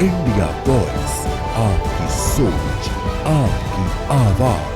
India voice, आपकी सोच, आपकी आवाज।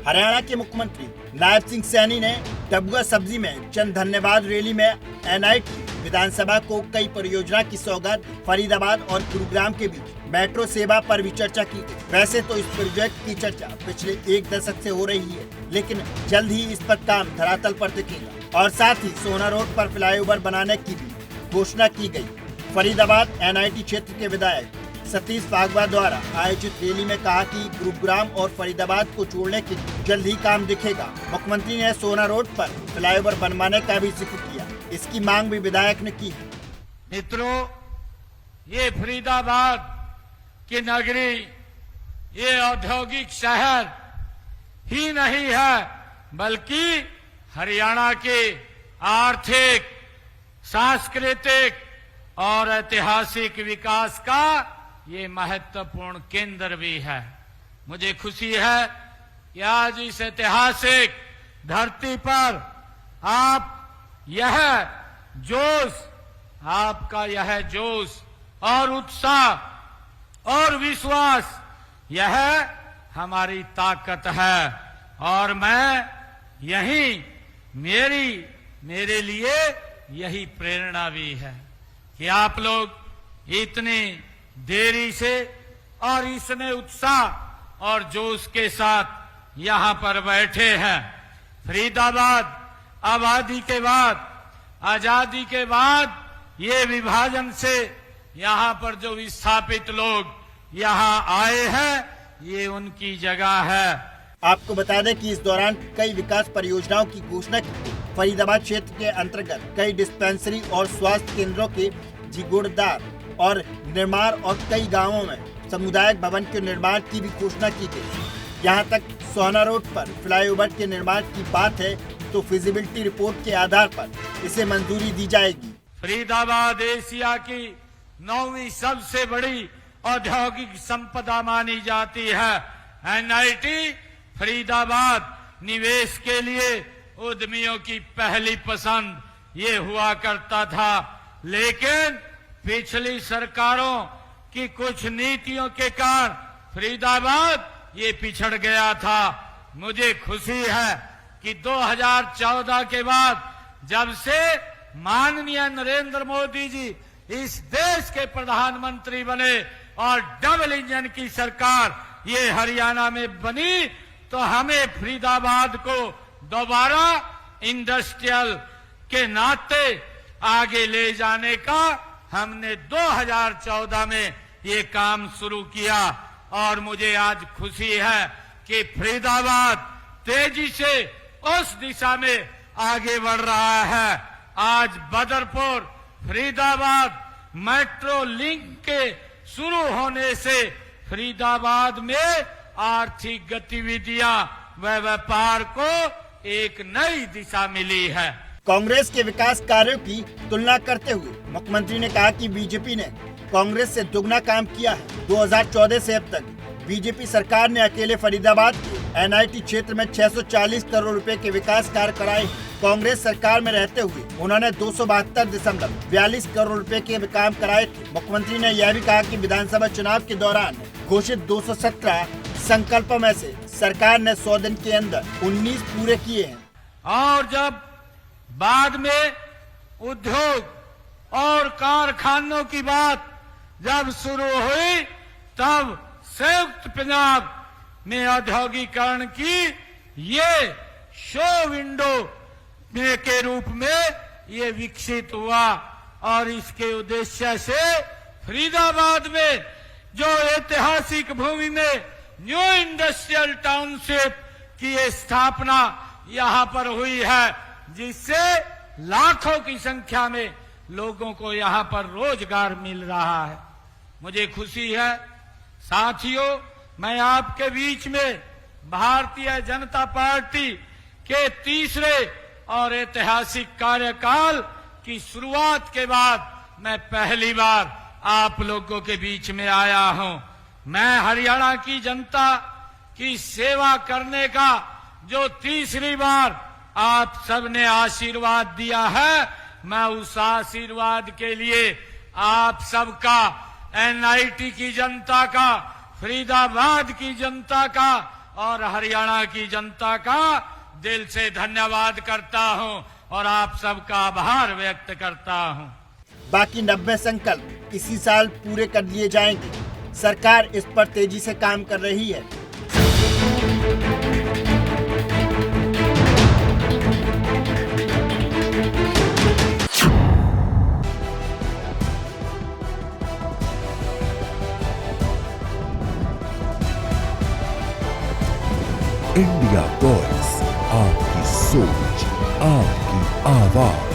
हरियाणा के मुख्यमंत्री नायब सिंह सैनी ने डबुआ सब्जी में जन धन्यवाद रैली में एनआईटी विधानसभा को कई परियोजना की सौगात। फरीदाबाद और गुरुग्राम के बीच मेट्रो सेवा पर भी चर्चा की। वैसे तो इस प्रोजेक्ट की चर्चा पिछले एक दशक से हो रही है, लेकिन जल्द ही इस पर काम धरातल पर दिखेगा और साथ ही सोना रोड पर फ्लाईओवर बनाने की भी घोषणा की गई। फरीदाबाद एनआईटी क्षेत्र के विधायक सतीश फागवा द्वारा आयोजित रैली में कहा कि गुरुग्राम और फरीदाबाद को जोड़ने के लिए जल्द ही काम दिखेगा। मुख्यमंत्री ने सोना रोड पर फ्लाईओवर बनवाने का भी जिक्र किया। इसकी मांग भी विधायक ने की। मित्रों, ये फरीदाबाद की नगरी, ये औद्योगिक शहर ही नहीं है, बल्कि हरियाणा के आर्थिक, सांस्कृतिक और ऐतिहासिक विकास का ये महत्वपूर्ण केंद्र भी है। मुझे खुशी है कि आज इस ऐतिहासिक धरती पर आप आपका यह जोश और उत्साह और विश्वास, यह हमारी ताकत है। और मैं मेरे लिए यही प्रेरणा भी है कि आप लोग इतनी देरी से और इसने उत्साह और जोश के साथ यहां पर बैठे हैं। फरीदाबाद आजादी के बाद ये विभाजन से यहां पर जो विस्थापित लोग यहां आए हैं, ये उनकी जगह है। आपको बता दें कि इस दौरान कई विकास परियोजनाओं की घोषणा की। फरीदाबाद क्षेत्र के अंतर्गत कई डिस्पेंसरी और स्वास्थ्य केंद्रों के जीर्णोद्धार और निर्माण और कई गांवों में सामुदायिक भवन के निर्माण की भी घोषणा की गई। यहां तक सोना रोड पर फ्लाईओवर के निर्माण की बात है तो फिजिबिलिटी रिपोर्ट के आधार पर इसे मंजूरी दी जाएगी। फरीदाबाद एशिया की 9वीं सबसे बड़ी औद्योगिक संपदा मानी जाती है। एनआईटी फरीदाबाद निवेश के लिए उद्यमियों की पहली पसंद ये हुआ करता था, लेकिन पिछली सरकारों की कुछ नीतियों के कारण फरीदाबाद ये पिछड़ गया था। मुझे खुशी है कि 2014 के बाद जब से माननीय नरेंद्र मोदी जी इस देश के प्रधानमंत्री बने और डबल इंजन की सरकार ये हरियाणा में बनी, तो हमें फरीदाबाद को दोबारा इंडस्ट्रियल के नाते आगे ले जाने का हमने 2014 में ये काम शुरू किया। और मुझे आज खुशी है कि फरीदाबाद तेजी से उस दिशा में आगे बढ़ रहा है। आज बदरपुर फरीदाबाद मेट्रो लिंक के शुरू होने से फरीदाबाद में आर्थिक गतिविधियां व व्यापार को एक नई दिशा मिली है। कांग्रेस के विकास कार्यों की तुलना करते हुए मुख्यमंत्री ने कहा कि बीजेपी ने कांग्रेस से दुगना काम किया है। 2014 से अब तक बीजेपी सरकार ने अकेले फरीदाबाद के एनआईटी क्षेत्र में 640 करोड़ रुपए के विकास कार्य कराए। कांग्रेस सरकार में रहते हुए उन्होंने 272.42 करोड़ रुपए के काम कराए थे। मुख्यमंत्री ने यह भी कहा कि विधानसभा चुनाव के दौरान घोषित 217 संकल्पों में से सरकार ने 100 दिन के अंदर 19 पूरे किए हैं। और जब बाद में उद्योग और कारखानों की बात जब शुरू हुई, तब संयुक्त पंजाब में औद्योगिकरण की ये शो विंडो के रूप में ये विकसित हुआ। और इसके उद्देश्य से फरीदाबाद में जो ऐतिहासिक भूमि में न्यू इंडस्ट्रियल टाउनशिप की स्थापना यहाँ पर हुई है, जिससे लाखों की संख्या में लोगों को यहाँ पर रोजगार मिल रहा है। मुझे खुशी है साथियों, मैं आपके बीच में भारतीय जनता पार्टी के तीसरे और ऐतिहासिक कार्यकाल की शुरुआत के बाद मैं पहली बार आप लोगों के बीच में आया हूं। मैं हरियाणा की जनता की सेवा करने का जो तीसरी बार आप सबने आशीर्वाद दिया है, मैं उस आशीर्वाद के लिए आप सबका, एनआईटी की जनता का, फरीदाबाद की जनता का और हरियाणा की जनता का दिल से धन्यवाद करता हूं और आप सबका आभार व्यक्त करता हूं। बाकी 90 संकल्प इसी साल पूरे कर लिए जाएंगे। सरकार इस पर तेजी से काम कर रही है। इंडिया वॉइस, आपकी सोच, आपकी आवाज।